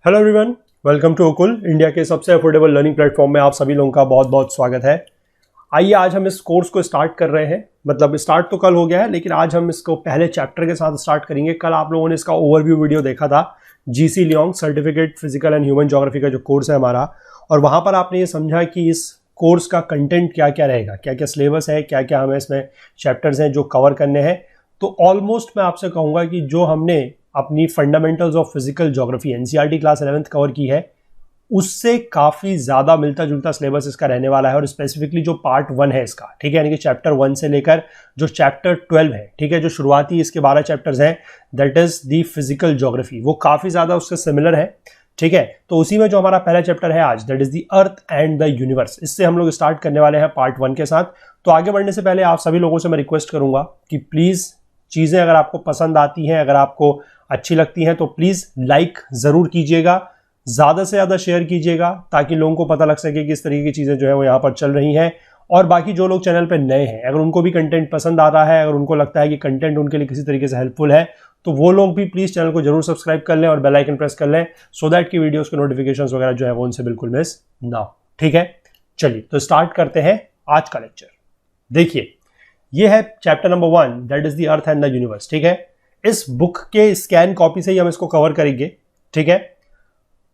Hello everyone, welcome to ओकुल, India के सबसे अफोर्डेबल लर्निंग प्लेटफॉर्म में आप सभी लोगों का बहुत बहुत स्वागत है। आइए आज हम इस कोर्स को स्टार्ट कर रहे हैं। मतलब स्टार्ट तो कल हो गया है, लेकिन आज हम इसको पहले चैप्टर के साथ स्टार्ट करेंगे। कल आप लोगों ने इसका ओवरव्यू वीडियो देखा था, GC Leong certificate physical and human geography का जो कोर्स है हमारा, और वहाँ पर आपने ये समझा कि इस कोर्स का कंटेंट क्या क्या रहेगा, क्या क्या सिलेबस है, क्या क्या हमें इसमें चैप्टर्स हैं जो कवर करने हैं। तो ऑलमोस्ट मैं आपसे कहूँगा कि जो हमने अपनी fundamentals of physical geography NCERT class 11th cover की है, उससे काफ़ी ज़्यादा मिलता जुलता सिलेबस इसका रहने वाला है। और स्पेसिफिकली जो पार्ट 1 है इसका, ठीक है, यानी कि चैप्टर 1 से लेकर जो चैप्टर 12 है, ठीक है, जो शुरुआती इसके 12 चैप्टर्स हैं, that is the physical geography, वो काफ़ी ज़्यादा उससे सिमिलर है। ठीक है, तो उसी में जो हमारा पहला चैप्टर है आज, that is the earth and the universe, इससे हम लोग स्टार्ट करने वाले हैं पार्ट 1 के साथ। तो आगे बढ़ने से पहले आप सभी लोगों से मैं रिक्वेस्ट करूंगा कि प्लीज़ चीज़ें अगर आपको पसंद आती हैं, अगर आपको अच्छी लगती हैं, तो प्लीज़ लाइक ज़रूर कीजिएगा, ज़्यादा से ज़्यादा शेयर कीजिएगा, ताकि लोगों को पता लग सके कि इस तरीके की चीज़ें जो है वो यहाँ पर चल रही हैं। और बाकी जो लोग चैनल पे नए हैं, अगर उनको भी कंटेंट पसंद आ रहा है, अगर उनको लगता है कि कंटेंट उनके लिए किसी तरीके से हेल्पफुल है, तो वो लोग भी प्लीज़ चैनल को जरूर सब्सक्राइब कर लें और बेल आइकन प्रेस कर लें, सो दैट की वीडियोज़ के नोटिफिकेशंस वगैरह जो है वो उनसे बिल्कुल मिस ना हो। ठीक है, चलिए तो स्टार्ट करते हैं आज का लेक्चर। देखिए, ये है chapter number 1, that is the earth and the universe. ठीक है, इस बुक के स्कैन कॉपी से ही हम इसको कवर करेंगे। ठीक है,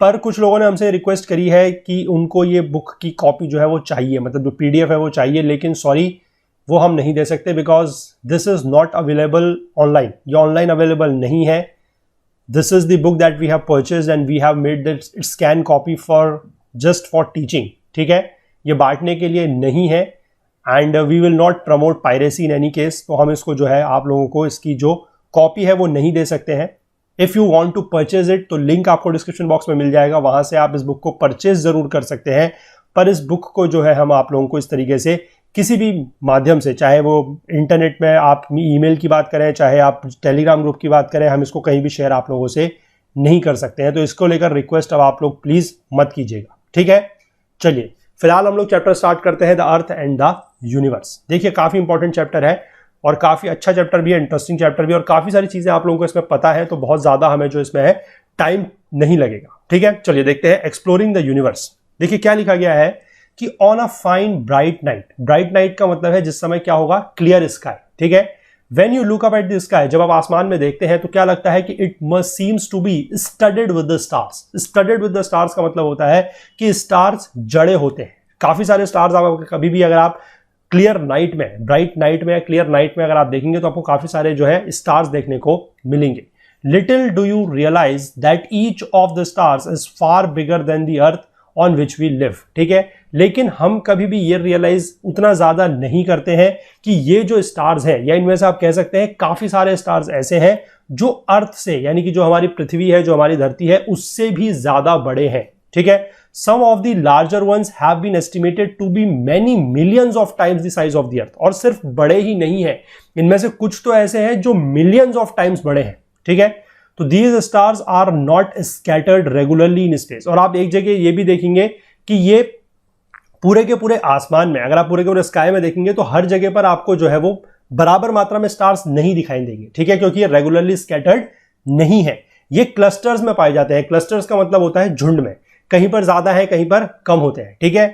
पर कुछ लोगों ने हमसे रिक्वेस्ट करी है कि उनको ये बुक की कॉपी जो है वो चाहिए, मतलब जो पीडीएफ है वो चाहिए, लेकिन सॉरी वो हम नहीं दे सकते, because this is not available online, ये ऑनलाइन अवेलेबल नहीं है। This is the book that we have purchased and we have made the scan copy for just for teaching. ठीक है, ये बांटने के लिए नहीं है, and we will not promote piracy in any case. तो हम इसको जो है आप लोगों को इसकी जो कॉपी है वो नहीं दे सकते हैं। If you want to purchase it, तो लिंक आपको डिस्क्रिप्शन बॉक्स में मिल जाएगा, वहां से आप इस बुक को परचेज जरूर कर सकते हैं। पर इस बुक को जो है हम आप लोगों को इस तरीके से किसी भी माध्यम से, चाहे वो इंटरनेट में आप ईमेल की बात करें, चाहे आप टेलीग्राम ग्रुप की बात करें, हम इसको कहीं भी शेयर आप लोगों से नहीं कर सकते हैं। तो इसको लेकर रिक्वेस्ट अब आप लोग प्लीज मत कीजिएगा। ठीक है, चलिए फिलहाल हम लोग चैप्टर स्टार्ट करते हैं, the earth and the universe. देखिए, काफी इंपॉर्टेंट चैप्टर है और काफी अच्छा चैप्टर भी है, इंटरेस्टिंग चैप्टर भी, और काफी सारी चीजें आप लोगों को इसमें पता है, तो बहुत ज्यादा हमें जो इसमें है टाइम नहीं लगेगा। ठीक है, चलिए देखते हैं एक्सप्लोरिंग द यूनिवर्स। देखिए क्या लिखा गया है कि on a fine bright night, bright night का मतलब है जिस समय क्या होगा, क्लियर स्काई। ठीक है, when you look up at the sky, जब आप आसमान में देखते हैं तो क्या लगता है कि it must seems to be studded with the stars. Studded with the stars का मतलब होता है कि स्टार्स जड़े होते हैं, काफी सारे स्टार्स। आप कभी भी अगर आप क्लियर नाइट में, ब्राइट नाइट में या क्लियर नाइट में अगर आप देखेंगे तो आपको काफी सारे जो है स्टार्स देखने को मिलेंगे। Little do you realise that each of the stars is far bigger than the earth on which we live. ठीक है, लेकिन हम कभी भी ये रियलाइज उतना ज्यादा नहीं करते हैं कि ये जो स्टार्स हैं, या इनमें से आप कह सकते हैं काफी सारे स्टार्स ऐसे हैं जो अर्थ से, यानी कि जो हमारी पृथ्वी है, जो हमारी धरती है, उससे भी ज्यादा बड़े हैं। ठीक है, some of the larger ones have been estimated to be many millions of times the size of the earth। और सिर्फ बड़े ही नहीं है, इनमें से कुछ तो ऐसे हैं जो millions of times बड़े हैं। ठीक है, तो these stars are not scattered regularly in space। और आप एक जगह ये भी देखेंगे कि ये पूरे के पूरे आसमान में, अगर आप पूरे के पूरे स्काई में देखेंगे तो हर जगह पर आपको जो है वो बराबर मात्रा में स्टार्स नहीं दिखाई देंगे। ठीक है, क्योंकि ये रेगुलरली स्कैटर्ड नहीं है, ये क्लस्टर्स में पाए जाते हैं। क्लस्टर्स का मतलब होता है झुंड में, कहीं पर ज्यादा है, कहीं पर कम होते हैं। ठीक है,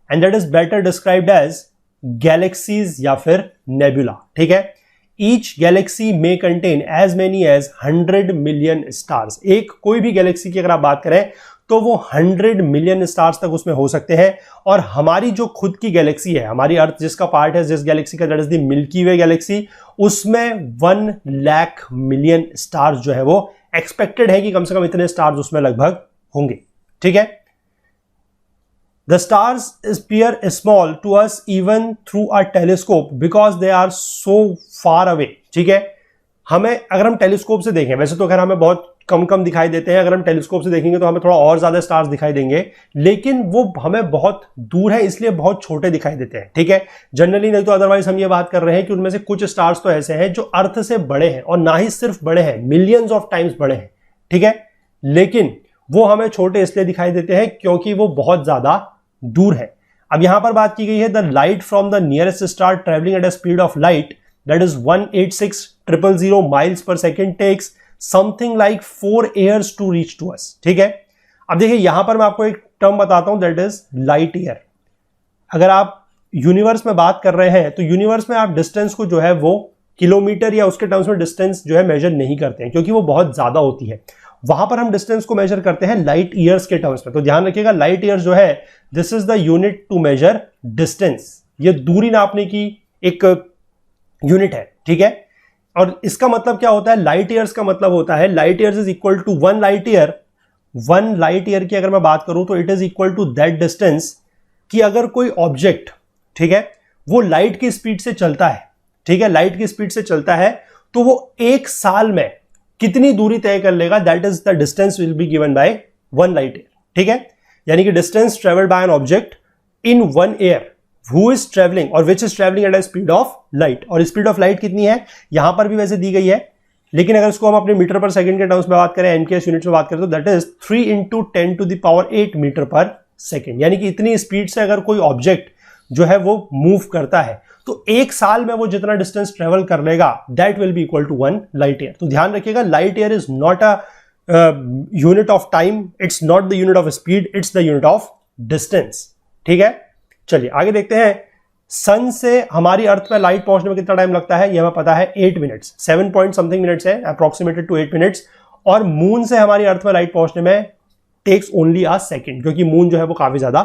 and that is better described as galaxies या फिर नेबुला। ठीक है, ईच गैलेक्सी में contain as many as 100 million stars. एक कोई भी गैलेक्सी की अगर आप बात करें तो वो 100 मिलियन स्टार्स तक उसमें हो सकते हैं। और हमारी जो खुद की गैलेक्सी है, हमारी अर्थ जिसका पार्ट है, जिस गैलेक्सी का, that is the milky way Galaxy, उसमें 1 लाख मिलियन स्टार्स जो है वो एक्सपेक्टेड है कि कम से कम इतने स्टार्स उसमें लगभग होंगे। ठीक है, the stars appear small to us even through a telescope because they are so far away। ठीक है, हमें अगर हम टेलीस्कोप से देखें, वैसे तो खैर हमें बहुत कम कम दिखाई देते हैं, अगर हम टेलीस्कोप से देखेंगे तो हमें थोड़ा और ज्यादा स्टार्स दिखाई देंगे, लेकिन वो हमें बहुत दूर है इसलिए बहुत छोटे दिखाई देते हैं। ठीक है, जनरली नहीं तो अदरवाइज हम ये बात कर रहे हैं कि उनमें से कुछ स्टार्स तो ऐसे हैं जो अर्थ से बड़े हैं, और ना ही सिर्फ बड़े हैं, मिलियंस ऑफ टाइम्स बड़े हैं। ठीक है, लेकिन वो हमें छोटे इसलिए दिखाई देते हैं क्योंकि वो बहुत ज्यादा दूर है। अब यहां पर बात की गई है, the light from the nearest star travelling at a speed of light that is 186,000 miles per second takes something like 4 years to reach to us. ठीक है, अब देखिए यहां पर मैं आपको एक टर्म बताता हूं, दैट इज लाइट ईयर। अगर आप यूनिवर्स में बात कर रहे हैं तो यूनिवर्स में आप डिस्टेंस को जो है वो किलोमीटर या उसके टर्म्स में डिस्टेंस जो है मेजर नहीं करते हैं, क्योंकि वो बहुत ज्यादा होती है। वहां पर हम डिस्टेंस को मेजर करते हैं लाइट ईयर्स के टर्म्स में। तो ध्यान रखिएगा, लाइट ईयर्स जो है this is the unit to measure distance. ये दूरी नापने की एक यूनिट है, ठीक है। और इसका मतलब क्या होता है, लाइट ईयर्स का मतलब होता है light years is equal to 1 light year. 1 light year की अगर मैं बात करूं तो it is equal to that distance कि अगर कोई ऑब्जेक्ट, ठीक है, वो लाइट की स्पीड से चलता है, ठीक है, लाइट की स्पीड से चलता है, तो वो एक साल में कितनी दूरी तय कर लेगा, that is the distance will be given by 1 light year, ठीक है। यानी कि distance travelled by an object in 1 year who is traveling और which is traveling at a speed of light। और स्पीड ऑफ लाइट कितनी है यहां पर भी वैसे दी गई है, लेकिन अगर इसको हम अपने मीटर पर सेकंड के टर्म्स में बात करें, एमकेएस यूनिट्स में बात करें, तो दैट इज 3 × 10⁸ मीटर पर सेकेंड। यानी कि इतनी स्पीड से अगर कोई ऑब्जेक्ट जो है वो मूव करता है तो एक साल में वो जितना डिस्टेंस ट्रेवल कर लेगा that will be equal to 1 light year. तो ध्यान रखिएगा, light year is not a unit of time, it's not the unit of speed, it's the unit of distance, ठीक है। चलिए आगे देखते हैं। सन से हमारी अर्थ में लाइट पहुंचने में कितना टाइम लगता है, यह हमें पता है 8 मिनट्स, 7 पॉइंट समथिंग मिनट्स है, अप्रोक्सीमेटेड टू 8 मिनट्स। और मून से हमारी अर्थ में लाइट पहुंचने में टेक्स ओनली अ सेकंड, क्योंकि मून जो है वो काफी ज्यादा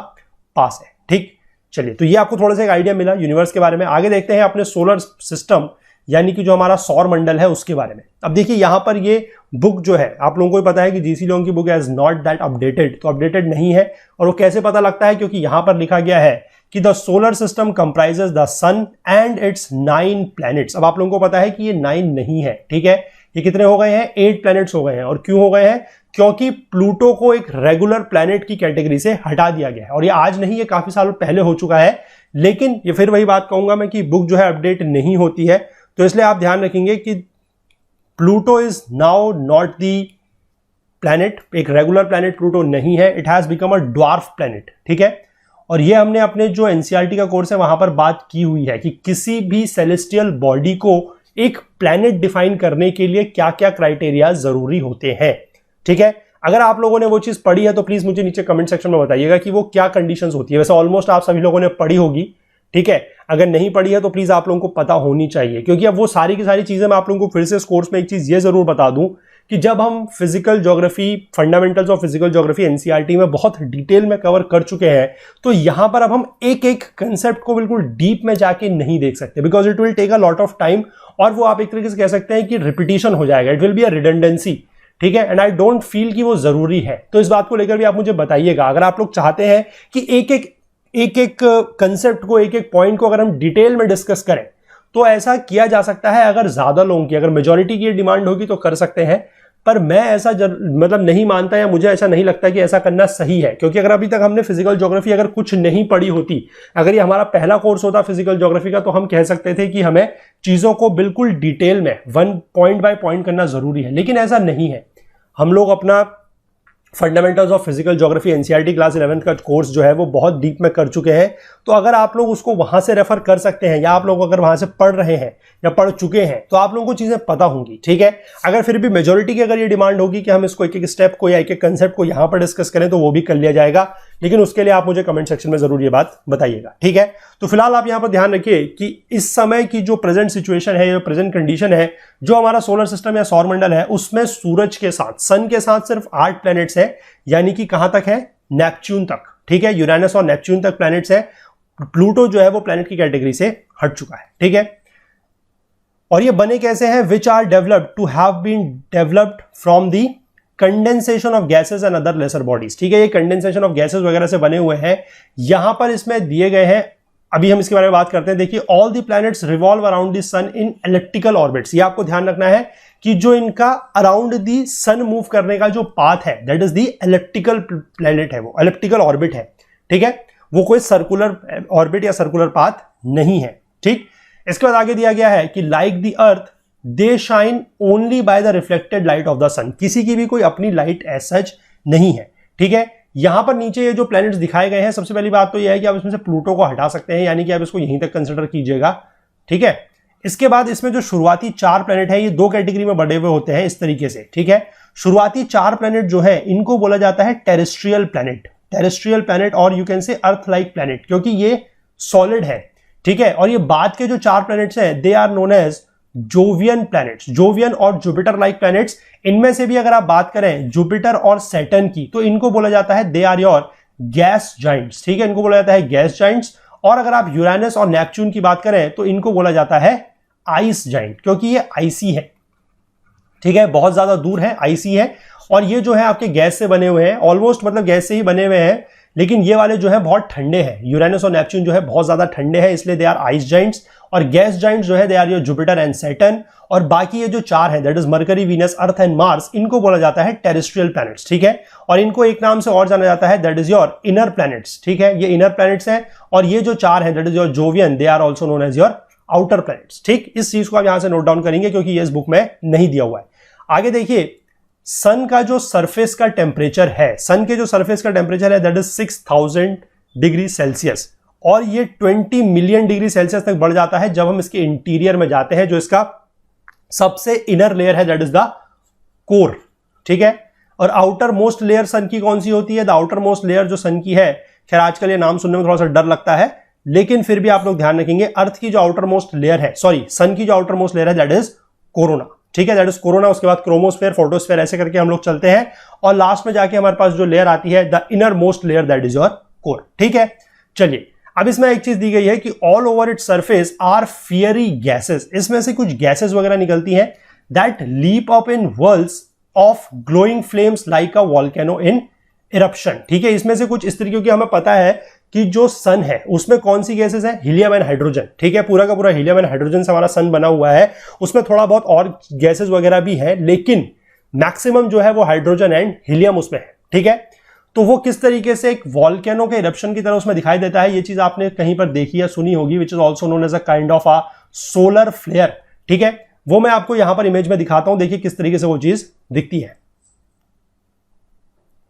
पास है, ठीक। चलिए, तो ये आपको थोड़ा सा एक आइडिया मिला यूनिवर्स के बारे में। आगे देखते हैं अपने सोलर सिस्टम, यानी कि जो हमारा सौर मंडल है उसके बारे में। अब देखिए यहां पर ये बुक जो है, आप लोगों को पता है कि जीसी लोंग की book is not that updated, तो अपडेटेड नहीं है। और वो कैसे पता लगता है, क्योंकि यहां पर लिखा गया है कि the solar system comprises the sun and its 9 planets. अब आप लोगों को पता है कि ये 9 नहीं है, ठीक है, ये कितने हो गए हैं, 8 प्लैनेट्स हो गए हैं। और क्यों हो गए हैं, क्योंकि प्लूटो को एक रेगुलर प्लैनेट की कैटेगरी से हटा दिया गया है। और ये आज नहीं, ये काफी सालों पहले हो चुका है, लेकिन ये फिर वही बात कहूंगा मैं कि बुक जो है अपडेट नहीं होती है, तो इसलिए आप ध्यान रखेंगे कि Pluto is now not the planet, एक रेगुलर प्लैनेट प्लूटो नहीं है, it has become a dwarf planet, ठीक है। और ये हमने अपने जो एनसीईआरटी का कोर्स है वहां पर बात की हुई है कि किसी भी सेलेस्टियल बॉडी को एक प्लैनेट डिफाइन करने के लिए क्या क्या क्राइटेरिया जरूरी होते हैं, ठीक है। अगर आप लोगों ने वो चीज पढ़ी है तो प्लीज मुझे नीचे कमेंट सेक्शन में बताइएगा कि वो क्या कंडीशंस होती है। वैसे ऑलमोस्ट आप सभी लोगों ने पढ़ी होगी, ठीक है। अगर नहीं पढ़ी है तो प्लीज आप लोगों को पता होनी चाहिए, क्योंकि अब वो सारी की सारी चीजें मैं आप लोगों को फिर से इस कोर्स में एक चीज ये जरूर बता दूं कि जब हम physical geography, fundamentals of physical geography NCERT में बहुत डिटेल में कवर कर चुके हैं, तो यहां पर अब हम एक एक कंसेप्ट को बिल्कुल डीप में जाके नहीं देख सकते, because it will take a lot of time. और वो आप एक तरीके से कह सकते हैं कि रिपीटिशन हो जाएगा, it will be a redundancy, ठीक है। एंड आई डोंट फील कि वो जरूरी है। तो इस बात को लेकर भी आप मुझे बताइएगा। अगर आप लोग चाहते हैं कि एक एक कंसेप्ट को, एक एक पॉइंट को अगर हम डिटेल में डिस्कस करें, तो ऐसा किया जा सकता है। अगर ज्यादा लोगों की, अगर मेजॉरिटी की डिमांड होगी तो कर सकते हैं, पर मैं ऐसा मतलब नहीं मानता, या मुझे ऐसा नहीं लगता कि ऐसा करना सही है। क्योंकि अगर अभी तक हमने फिजिकल ज्योग्राफी अगर कुछ नहीं पढ़ी होती, अगर ये हमारा पहला कोर्स होता फिजिकल ज्योग्राफी का, तो हम कह सकते थे कि हमें चीजों को बिल्कुल डिटेल में पॉइंट बाय पॉइंट करना जरूरी है, लेकिन ऐसा नहीं है। हम लोग अपना fundamentals of physical geography NCERT class 11th का कोर्स जो है वो बहुत डीप में कर चुके हैं। तो अगर आप लोग उसको वहां से रेफर कर सकते हैं, या आप लोग अगर वहां से पढ़ रहे हैं या पढ़ चुके हैं, तो आप लोगों को चीजें पता होंगी, ठीक है। अगर फिर भी मेजॉरिटी की अगर ये डिमांड होगी कि हम इसको एक एक स्टेप को या एक एक कंसेप्ट को यहां पर डिस्कस करें, तो वो भी कर लिया जाएगा, लेकिन उसके लिए आप मुझे कमेंट सेक्शन में जरूर ये बात बताइएगा, ठीक है। तो फिलहाल आप यहां पर ध्यान रखिए कि इस समय की जो प्रेजेंट सिचुएशन है, जो प्रेजेंट कंडीशन है, जो हमारा सोलर सिस्टम या सौर मंडल है, उसमें सूरज के साथ, सन के साथ सिर्फ 8 प्लैनेट्स है, यानी कि कहां तक है, नेपच्यून तक, ठीक है। यूरेनस और नेपच्यून तक प्लैनेट्स है। प्लूटो जो है वो प्लैनेट की कैटेगरी से हट चुका है, ठीक है। और ये बने कैसे हैं, which are developed to have been developed from the condensation of gases and other lesser bodies, ठीक है। ये कंडेंसेशन ऑफ गैसेस वगैरह से बने हुए हैं। यहां पर इसमें दिए गए हैं, अभी हम इसके बारे में बात करते हैं। देखिए, all the planets revolve around the sun in electrical orbits. ये आपको ध्यान रखना है कि जो इनका अराउंड दी सन मूव करने का जो पाथ है, that is the electrical planet है, वो इलेक्ट्रिकल ऑर्बिट है, ठीक है। वो कोई सर्कुलर ऑर्बिट या सर्कुलर पाथ नहीं है, ठीक। इसके बाद आगे दिया गया है कि like the Earth they shine only by the reflected light of the sun. किसी की भी कोई अपनी लाइट एज सच नहीं है, ठीक है। यहां पर नीचे ये जो प्लैनेट्स दिखाए गए हैं, सबसे पहली बात तो यह है कि आप इसमें से प्लूटो को हटा सकते हैं, यानी कि आप इसको यहीं तक कंसिडर कीजिएगा, ठीक है। इसके बाद इसमें जो शुरुआती 4 प्लैनेट है, ये 2 कैटेगरी में बटे हुए होते हैं इस तरीके से, ठीक है। शुरुआती 4 प्लैनेट जो है इनको बोला जाता है टेरेस्ट्रियल प्लैनेट और you can say earth like planet, क्योंकि ये सॉलिड है, ठीक है। और ये बाद के जो 4 प्लैनेट्स हैं they are known as Jovian planets, Jovian और जुपिटर लाइक प्लैनेट्स। इनमें से भी अगर आप बात करें जुपिटर और सैटर्न की, तो इनको बोला जाता है they are your gas giants, ठीक है, इनको बोला जाता है गैस जाइंट्स। और अगर आप यूरेनस और नेपच्यून की बात करें तो इनको बोला जाता है आइस जाइंट, क्योंकि ये आइसी है, ठीक है, बहुत ज्यादा दूर है, आइसी है। और ये जो है आपके गैस से बने हुए हैं, ऑलमोस्ट मतलब गैस से ही बने हुए हैं, लेकिन ये वाले जो है बहुत ठंडे हैं। यूरेनस और नेपच्यून जो है बहुत ज्यादा ठंडे हैं, इसलिए दे आर आइस जाइंट्स। और गैस जाइंट्स जो है they are your Jupiter and Saturn. और बाकी ये जो 4 है that is Mercury, Venus, Earth and Mars, इनको बोला जाता है टेरेस्ट्रियल प्लैनेट्स, ठीक है। और इनको एक नाम से और जाना जाता है that is your inner planets, ठीक है, ये इनर प्लैनेट्स हैं। और ये जो 4 है that is your Jovian, they are also known as your outer planets, ठीक। इस चीज को आप यहां से नोट डाउन करेंगे क्योंकि ये इस बुक में नहीं दिया हुआ है। आगे देखिए, सन का जो सरफेस का टेम्परेचर है, सन के जो सरफेस का टेम्परेचर है दैट इज 6000 डिग्री सेल्सियस, और ये 20 मिलियन डिग्री सेल्सियस तक बढ़ जाता है जब हम इसके इंटीरियर में जाते हैं, जो इसका सबसे इनर लेयर है दैट इज द कोर, ठीक है। और आउटर मोस्ट लेयर सन की कौन सी होती है? द आउटर मोस्ट लेयर जो सन की है, खैर आजकल ये नाम सुनने में थोड़ा सा डर लगता है, लेकिन फिर भी आप लोग ध्यान रखेंगे, अर्थ की जो आउटर मोस्ट लेयर है, सॉरी सन की जो आउटर मोस्ट लेयर है दैट इज कोरोना, ठीक है, दैट इज कोरोना। उसके बाद क्रोमोस्फेयर, फोटोस्फेयर, ऐसे करके हम लोग चलते हैं, और लास्ट में जाके हमारे पास जो लेयर आती है the inner most layer that is your core, ठीक है। चलिए, अब इसमें एक चीज दी गई है कि all over its surface are fiery gases, इसमें से कुछ गैसेस वगैरह निकलती हैं that leap up in whirls of glowing flames like a volcano in eruption, ठीक है। इसमें से कुछ इस तरीके की हमें पता है कि जो सन है उसमें कौन सी गैसेस है, हीलियम एंड हाइड्रोजन, ठीक है, पूरा का पूरा हीलियम एंड हाइड्रोजन से हमारा सन बना हुआ है। उसमें थोड़ा बहुत और गैसेस वगैरह भी है, लेकिन मैक्सिमम जो है वो हाइड्रोजन एंड हीलियम उसमें है, ठीक है। तो वो किस तरीके से एक वॉल्केनो के इरप्शन की तरह उसमें दिखाई देता है, ये चीज आपने कहीं पर देखी या सुनी होगी, which is also known as a kind of a solar flare, ठीक है। वो मैं आपको यहां पर इमेज में दिखाता हूं, देखिए किस तरीके से वो चीज दिखती है।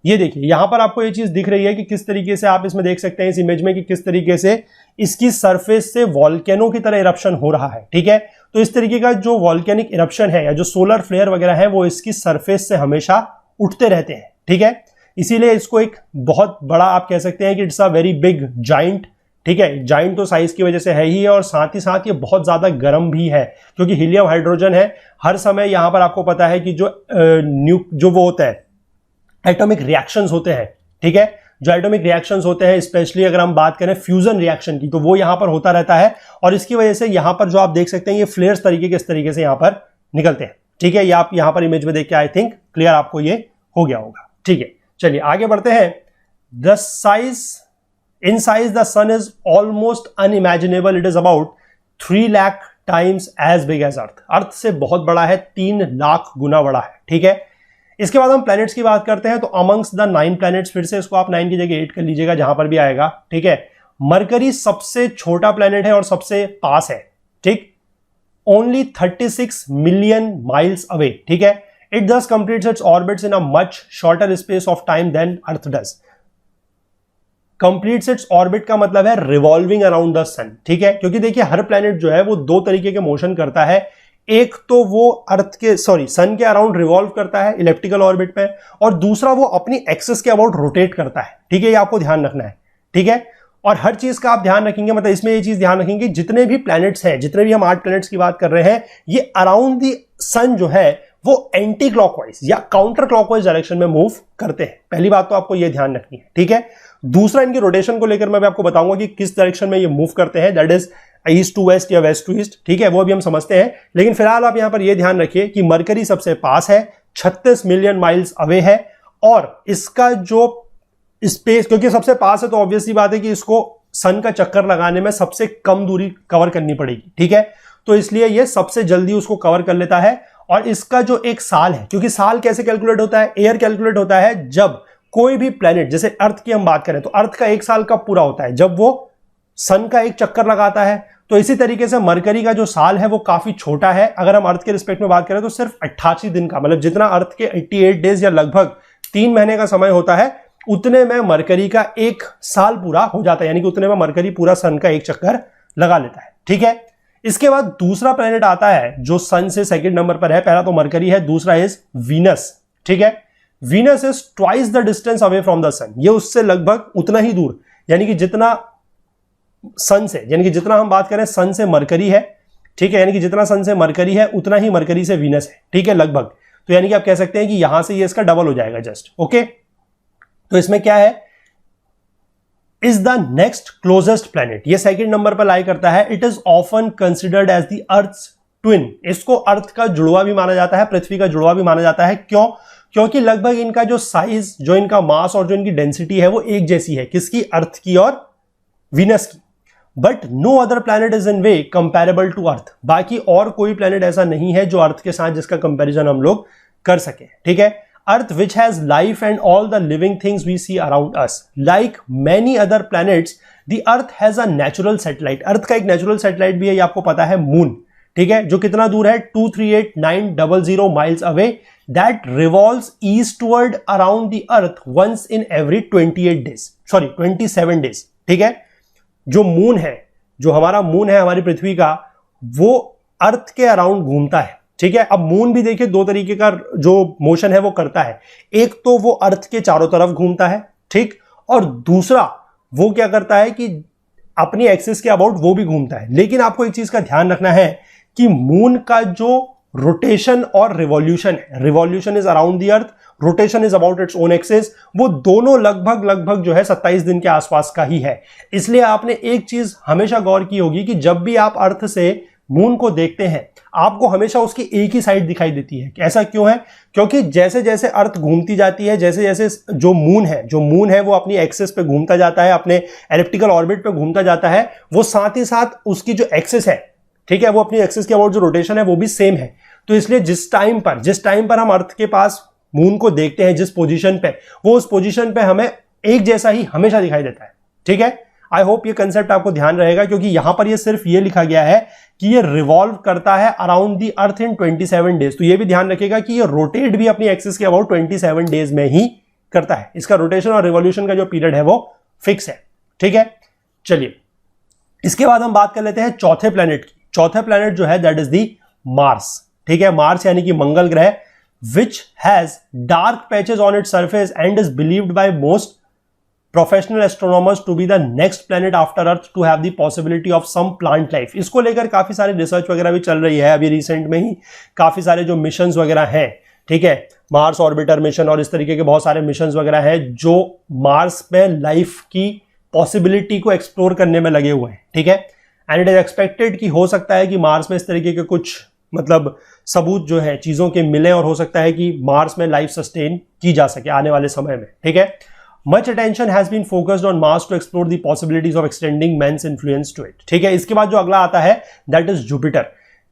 ये देखिए यहां पर आपको ये चीज दिख रही है कि किस तरीके से आप इसमें देख सकते हैं इस इमेज में कि किस तरीके से इसकी सरफेस से वॉल्केनो की तरह इरप्शन हो रहा है, ठीक है। तो इस तरीके का जो वॉल्केनिक इरप्शन है या जो सोलर फ्लेयर वगैरह है वो इसकी सरफेस से हमेशा उठते रहते हैं, ठीक है। इसीलिए इसको एक बहुत बड़ा आप कह सकते हैं कि it's a very big giant, ठीक है। जाइंट तो साइज की वजह से है ही है, और साथ ही साथ ये बहुत ज्यादा गर्म भी है, क्योंकि हीलियम हाइड्रोजन है। हर समय यहां पर आपको पता है कि जो वो होता है एटॉमिक रिएक्शंस होते हैं, ठीक है, जो एटॉमिक रिएक्शंस होते हैं, स्पेशली अगर हम बात करें फ्यूजन रिएक्शन की, तो वो यहां पर होता रहता है। और इसकी वजह से यहां पर जो आप देख सकते हैं ये फ्लेयर्स तरीके के इस तरीके से यहां पर निकलते हैं, ठीक है। ये आप यहां पर इमेज में देख के आई थिंक क्लियर आपको ये हो गया होगा, ठीक है। चलिए आगे बढ़ते हैं। The size in size the sun is almost unimaginable, it is about 3 lakh times as big as Earth, Earth से बहुत बड़ा है, 3 लाख गुना बड़ा है, ठीक है। इसके बाद हम प्लैनेट्स की बात करते हैं, तो अमंग्स द 9 प्लैनेट्स, फिर से इसको आप 9 की जगह 8 कर लीजिएगा जहां पर भी आएगा, ठीक है। मरकरी सबसे छोटा प्लैनेट है और सबसे पास है, ठीक, ओनली 36 मिलियन माइल्स अवे, ठीक है। It thus completes its orbits in a much shorter space of time than Earth does. Completes its orbit का मतलब है रिवॉल्विंग अराउंड द सन, ठीक है, क्योंकि देखिए हर प्लैनेट जो है वो 2 तरीके के मोशन करता है। एक तो वो सन के अराउंड रिवॉल्व करता है इलेप्टिकल ऑर्बिट पे, और दूसरा वो अपनी एक्सिस के अबाउट रोटेट करता है, ठीक है, ये आपको ध्यान रखना है, ठीक है। और हर चीज का आप ध्यान रखेंगे, मतलब इसमें ये चीज ध्यान रखेंगे जितने भी प्लैनेट्स हैं, जितने भी हम 8 प्लैनेट्स की बात कर रहे हैं, ये अराउंड द सन जो है वो एंटी क्लॉकवाइज या काउंटर क्लॉकवाइज डायरेक्शन में मूव करते हैं। पहली बात तो आपको ये ध्यान रखनी है, ठीक है। दूसरा, इनकी रोटेशन को लेकर मैं भी आपको बताऊंगा कि किस डायरेक्शन में ये मूव करते हैं, that is east to west या वेस्ट टू ईस्ट, ठीक है, वो भी हम समझते हैं। लेकिन फिलहाल आप यहां पर ये ध्यान रखिए कि मरकरी सबसे पास है, 36 मिलियन माइल्स अवे है, और इसका जो स्पेस, क्योंकि सबसे पास है तो ऑब्वियसली बात है कि इसको सन का चक्कर लगाने में सबसे कम दूरी कवर करनी पड़ेगी, ठीक है। तो इसलिए ये सबसे जल्दी उसको कवर कर लेता है। और इसका जो एक साल है, क्योंकि साल कैसे कैलकुलेट होता है, एयर कैलकुलेट होता है जब कोई भी प्लेनेट, जैसे अर्थ की हम बात करें तो अर्थ का एक साल कब पूरा होता है, जब वो सन का एक चक्कर लगाता है। तो इसी तरीके से मरकरी का जो साल है वो काफी छोटा है। अगर हम अर्थ के रिस्पेक्ट में बात करें तो सिर्फ 88 दिन का, मतलब जितना अर्थ के 88 डेज या लगभग 3 महीने का समय होता है, उतने में मरकरी का एक साल पूरा हो जाता है, यानी कि उतने में मरकरी पूरा सन का एक चक्कर लगा लेता है, ठीक है। इसके बाद दूसरा प्लेनेट आता है जो सन से सेकंड नंबर पर है, पहला तो मरकरी है, दूसरा इज वीनस, ठीक है। Venus is twice the distance away from the sun, ये उससे लगभग उतना ही दूर, यानी कि जितना सन से, यानी कि जितना हम बात करें सन से मरकरी है, ठीक है, यानी कि जितना सन से मरकरी है उतना ही मरकरी से वीनस है, ठीक है, लगभग। तो यानी कि आप कह सकते हैं कि यहां से ये इसका डबल हो जाएगा जस्ट, ओके। तो इसमें क्या है, is the next closest planet, ये सेकंड नंबर पर लाई करता है। It is often considered as the Earth's twin, इसको अर्थ का जुड़वा भी माना जाता है, पृथ्वी का जुड़वा भी माना जाता है। क्यों? क्योंकि लगभग इनका जो साइज, जो इनका मास और जो इनकी डेंसिटी है वो एक जैसी है, किसकी? अर्थ की और वीनस की। But no other planet is in way comparable to Earth, बाकी और कोई प्लैनेट ऐसा नहीं है जो अर्थ के साथ जिसका कंपैरिजन हम लोग कर सके, ठीक है। Earth which has life and all the living things we see around us, like many other planets the Earth has a natural satellite, Earth का एक नेचुरल सैटेलाइट भी है, ये आपको पता है, मून, ठीक है, जो कितना दूर है? 238,900 miles away, that revolves eastward around the Earth once in every 27 days, ठीक है। जो मून है, जो हमारा मून है, हमारी पृथ्वी का, वो अर्थ के अराउंड घूमता है, ठीक है। अब मून भी देखिए दो तरीके का जो मोशन है वो करता है, एक तो वो अर्थ के चारों तरफ घूमता है, ठीक, और दूसरा वो क्या करता है कि अपनी एक्सिस के अबाउट वो भी घूमता है। लेकिन आपको एक चीज का ध्यान रखना है कि मून का जो रोटेशन और रिवॉल्यूशन है, revolution is around the earth, rotation is about its own axis, वो दोनों लगभग जो है 27 दिन के आसपास का ही है। इसलिए आपने एक चीज हमेशा गौर की होगी कि जब भी आप अर्थ से मून को देखते हैं आपको हमेशा उसकी एक ही साइड दिखाई देती है। ऐसा क्यों है? क्योंकि जैसे जैसे अर्थ घूमती जाती है, जैसे जैसे जो मून है वो अपनी एक्सिस पे घूमता जाता है, अपने एलिप्टिकल ऑर्बिट पे घूमता जाता है, वो साथ ही साथ उसकी जो एक्सिस है, ठीक है, वो अपनी एक्सिस के अबाउट जो रोटेशन है वो भी सेम है। तो इसलिए जिस टाइम पर हम अर्थ के पास मून को देखते हैं, जिस पोजीशन पे, वो उस पोजीशन पे हमें एक जैसा ही हमेशा दिखाई देता है, ठीक है। आई होप ये कंसेप्ट आपको ध्यान रहेगा, क्योंकि यहां पर ये सिर्फ ये लिखा गया है कि ये रिवॉल्व करता है around the earth in 27 days. तो ये भी ध्यान रखिएगा कि ये रोटेट भी अपनी एक्सिस के अबाउट 27 डेज में ही करता है। इसका रोटेशन और रिवॉल्यूशन का जो पीरियड है वो फिक्स है, ठीक है। चलिए, इसके बाद हम बात कर लेते हैं चौथे प्लैनेट की। चौथे प्लैनेट जो है दैट इज दी मार्स, ठीक है, मार्स यानी कि मंगल ग्रह, which has dark patches on its surface and is believed by most professional astronomers to be the next planet after Earth to have the possibility of some plant life। इसको लेकर काफी सारे research वगैरह भी चल रही है, अभी रिसेंट में ही काफी सारे जो मिशंस वगैरह हैं, ठीक है, मार्स ऑर्बिटर मिशन और इस तरीके के बहुत सारे मिशंस वगैरह हैं जो मार्स पे लाइफ की पॉसिबिलिटी को एक्सप्लोर करने में लगे हुए हैं, ठीक है। एंड इट इज एक्सपेक्टेड कि हो सकता है कि मार्स में इस तरीके के कुछ मतलब सबूत जो है चीजों के मिले, और हो सकता है कि मार्स में लाइफ सस्टेन की जा सके आने वाले समय में, ठीक है। Much attention has been focused on Mars to explore the possibilities of extending man's influence to it, ठीक है। इसके बाद जो अगला आता है दैट इज जुपिटर,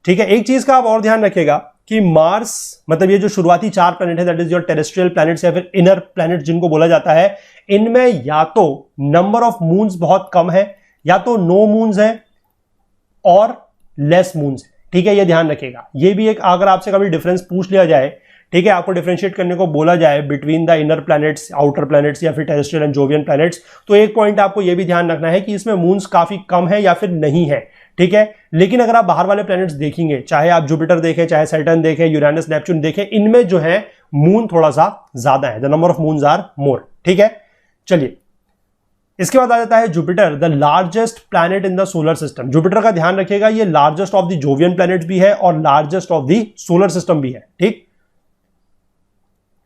ठीक है। एक चीज का आप और ध्यान रखिएगा कि मार्स मतलब ये जो शुरुआती 4 प्लैनेट है that is your terrestrial planets या फिर इनर प्लैनेट जिनको बोला जाता है, इनमें या तो नंबर ऑफ मून्स बहुत कम है, या तो नो मून्स है और लेस मून्स है, ठीक है। ये ध्यान रखिएगा। ये भी एक, अगर आपसे कभी डिफरेंस पूछ लिया जाए, ठीक है, आपको डिफरेंशिएट करने को बोला जाए between the inner planets, outer planets या फिर टेरेस्ट्रियल एंड जोवियन प्लैनेट्स, तो एक पॉइंट आपको ये भी ध्यान रखना है कि इसमें मून्स काफी कम है या फिर नहीं है, ठीक है। लेकिन अगर आप बाहर वाले प्लैनेट्स देखेंगे, चाहे आप जुपिटर देखें, चाहे सैटर्न देखें, यूरेनस, नेपच्यून देखें, इनमें जो है मून थोड़ा सा ज्यादा है, the number of moons are more, ठीक है। चलिए, इसके बाद आ जाता है Jupiter, the largest planet in the solar system. Jupiter का ध्यान रखिएगा, ये largest of the Jovian planets भी है और largest of the solar system भी है, ठीक।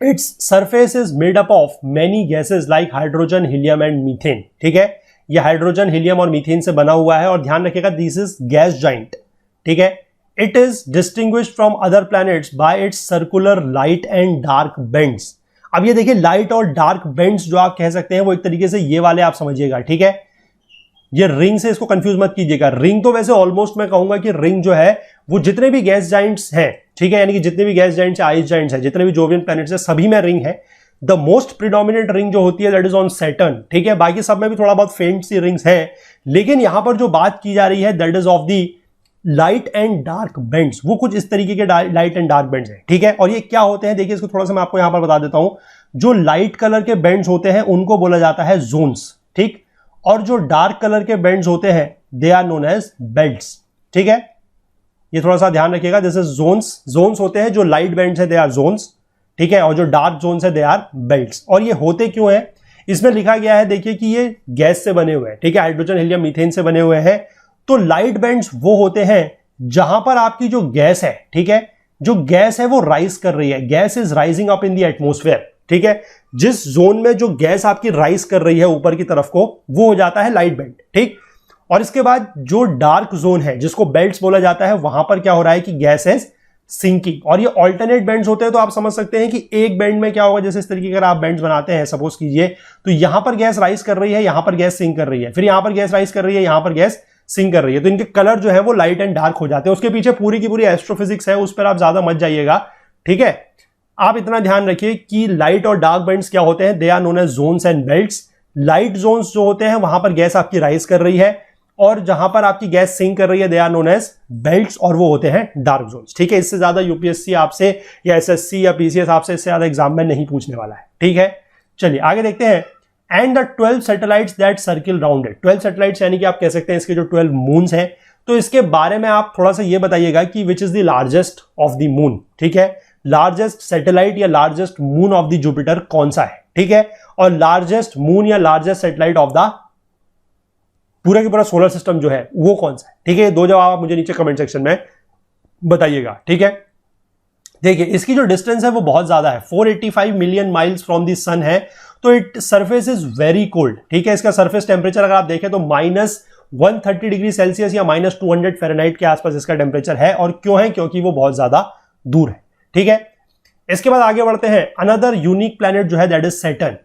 Its surface is made up of many gases like hydrogen, helium and methane, ठीक है। ये हाइड्रोजन, हीलियम और मीथेन से बना हुआ है, और ध्यान रखिएगा दिस इज गैस जाइंट, ठीक है। It is distinguished from other planets by its circular light and dark bands. अब ये देखिए, लाइट और डार्क बेंड्स जो आप कह सकते हैं वो एक तरीके से ये वाले आप समझिएगा, ठीक है। ये रिंग से इसको कंफ्यूज मत कीजिएगा। रिंग तो वैसे ऑलमोस्ट मैं कहूंगा कि रिंग जो है वो जितने भी गैस जाइंट्स हैं, ठीक है, यानी कि जितने भी गैस जाइंट्स, आइस जाइंट्स हैं, जितने भी जोवियन प्लैनेट्स हैं, सभी में रिंग है। द मोस्ट प्रिडोमिनेंट रिंग जो होती है दैट इज ऑन सैटर्न, ठीक है। बाकी सब में भी थोड़ा बहुत फेंट सी रिंग्स है, लेकिन यहां पर जो बात की जा रही है that is of the light and dark bands. वो कुछ इस तरीके के लाइट एंड डार्क बेंड्स हैं, ठीक है। और ये क्या होते हैं देखिए, इसको थोड़ा सा मैं आपको यहां पर बता देता हूं। जो लाइट कलर के बेंड्स होते हैं उनको बोला जाता है जोन्स, ठीक, और जो डार्क कलर के बेंड्स होते हैं they are known as belts, ठीक है। ये थोड़ा सा ध्यान रखिएगा, दिस इज जोन्स। जोन्स होते हैं जो लाइट बेंड्स है, दे आर जोन्स, ठीक है, और जो डार्क जोन्स है दे आर बेल्ट्स। और ये होते क्यों है, इसमें लिखा गया है, देखिए कि ये गैस से बने हुए हैं, ठीक है, हाइड्रोजन, हीलियम, मीथेन से बने हुए हैं। तो लाइट बैंड्स वो होते हैं जहां पर आपकी जो गैस है, ठीक है, जो गैस है वो राइज कर रही है, gas is rising up in the atmosphere, ठीक है। जिस जोन में जो गैस आपकी राइज कर रही है ऊपर की तरफ को, वो हो जाता है लाइट बैंड, ठीक। और इसके बाद जो डार्क जोन है जिसको बेल्ट्स बोला जाता है, वहां पर क्या हो रहा है कि गैस इज सिंकिंग। और ये ऑल्टरनेट बैंड्स होते हैं, तो आप समझ सकते हैं कि एक बैंड में क्या होगा, जैसे इस तरीके का आप बैंड्स बनाते हैं सपोज कीजिए, तो यहां पर गैस राइज कर रही है, यहां पर गैस सिंक कर रही है, फिर यहां पर गैस राइज कर रही है, यहां पर गैस सिंक कर रही है, तो इनके कलर जो है वो लाइट एंड डार्क हो जाते हैं। उसके पीछे पूरी की पूरी एस्ट्रोफिजिक्स है, उस पर आप ज्यादा मत जाइएगा, ठीक है। आप इतना ध्यान रखिए कि लाइट और डार्क बैंड्स क्या होते हैं, they are known as zones and belts. Light zones जो होते हैं वहां पर गैस आपकी राइज कर रही है, और जहां पर आपकी गैस सिंक कर रही है, they are known as belts, और वो होते हैं डार्क जोन्स, ठीक है। इससे ज्यादा यूपीएससी आपसे या एसएससी या पीसीएस आपसे इससे ज्यादा एग्जाम में नहीं पूछने वाला है, ठीक है। चलिए आगे देखते हैं। And the 12 satellites that circle round it. 12 satellites यानी कि आप कह सकते हैं इसके जो 12 मून्स हैं, तो इसके बारे में आप थोड़ा सा ये बताइएगा कि which is the largest of the moon, ठीक है। लार्जेस्ट सैटेलाइट या largest moon of the Jupiter कौन सा है, ठीक है। और लार्जेस्ट मून या लार्जेस्ट सैटेलाइट ऑफ द पूरा के पूरा सोलर सिस्टम जो है वो कौन सा है, ठीक है। दो जवाब आप मुझे नीचे कमेंट सेक्शन में बताइएगा, ठीक है। देखिए इसकी जो डिस्टेंस है वो बहुत ज्यादा है, 485 मिलियन माइल्स फ्रॉम द सन है, तो it surface is very cold, ठीक है। इसका सरफेस टेम्परेचर अगर आप देखें तो -130 डिग्री सेल्सियस या -200 फ़ारेनहाइट के आसपास इसका टेम्परेचर है। और क्यों है, क्योंकि वो बहुत ज्यादा दूर है, ठीक है। इसके बाद आगे बढ़ते हैं। अनदर यूनिक प्लैनेट जो है that is Saturn,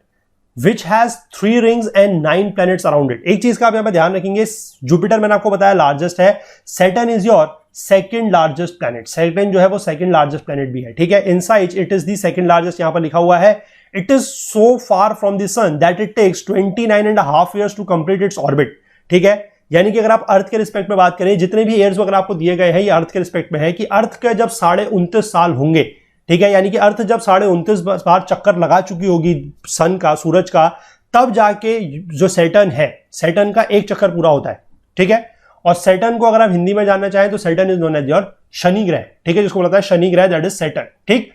which has 3 rings and 9 planets around it. एक चीज का आप यहां पर ध्यान रखेंगे, जुपिटर मैंने आपको बताया लार्जेस्ट है, Saturn is your second largest planet. Saturn जो है वो सेकंड लार्जेस्ट प्लैनेट भी है, ठीक है। In size it is the second largest, यहां पर लिखा हुआ है। It is so far from the sun that it takes 29.5 years to complete its orbit, ठीक है। यानी कि अगर आप अर्थ के रिस्पेक्ट में बात करें, जितने भी ईयर्स अगर आपको दिए गए हैं ये अर्थ के रिस्पेक्ट में है कि अर्थ के जब 29.5 साल होंगे, ठीक है, यानी कि अर्थ जब 29.5 बार चक्कर लगा चुकी होगी सन का, सूरज का, तब जाके जो सैटर्न है, सैटर्न का एक चक्कर पूरा होता है, ठीक है। और सैटर्न को अगर आप हिंदी में जानना चाहें तो Saturn is known as your Shani ग्रह, ठीक है, जिसको बोलता है शनि ग्रह, दैट इज सैटर्न, ठीक।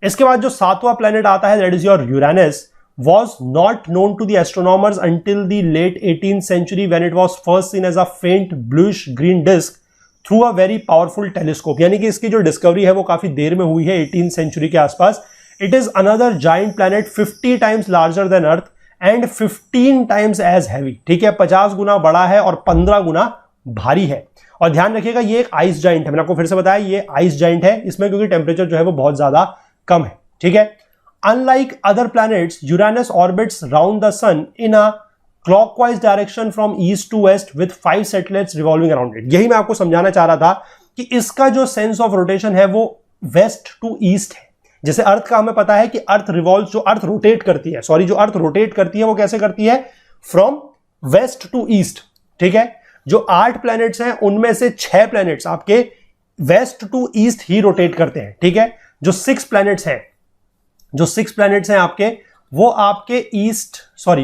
इसके बाद जो 7वां प्लैनेट आता है that is your Uranus, was not known to the astronomers until the late 18th century when it was first seen as a faint bluish green disk through a very powerful telescope। यानी कि इसकी जो discovery है वो काफी देर में हुई है, 18th सेंचुरी के आसपास। It is another giant planet 50 times larger than earth and 15 times as heavy, ठीक है, 50 गुना बड़ा है और 15 गुना भारी है। और ध्यान रखिएगा ये एक आइस जाइंट है, मैंने आपको फिर से बताया ये आइस जाइंट है, इसमें क्योंकि टेम्परेचर जो है वो बहुत ज्यादा कम है, ठीक है। Unlike other planets, Uranus orbits round the sun in a clockwise direction from east to west with 5 satellites revolving around it। यही मैं आपको समझाना चाह रहा था कि इसका जो सेंस ऑफ रोटेशन है वो वेस्ट टू ईस्ट है। जैसे अर्थ का हमें पता है कि अर्थ रिवॉल्व, जो अर्थ रोटेट करती है, जो अर्थ रोटेट करती है वो कैसे करती है, फ्रॉम वेस्ट टू ईस्ट, ठीक है। जो 8 प्लैनेट्स हैं उनमें से 6 प्लैनेट्स आपके वेस्ट टू ईस्ट ही रोटेट करते हैं, ठीक है। जो 6 प्लैनेट्स हैं आपके, वो आपके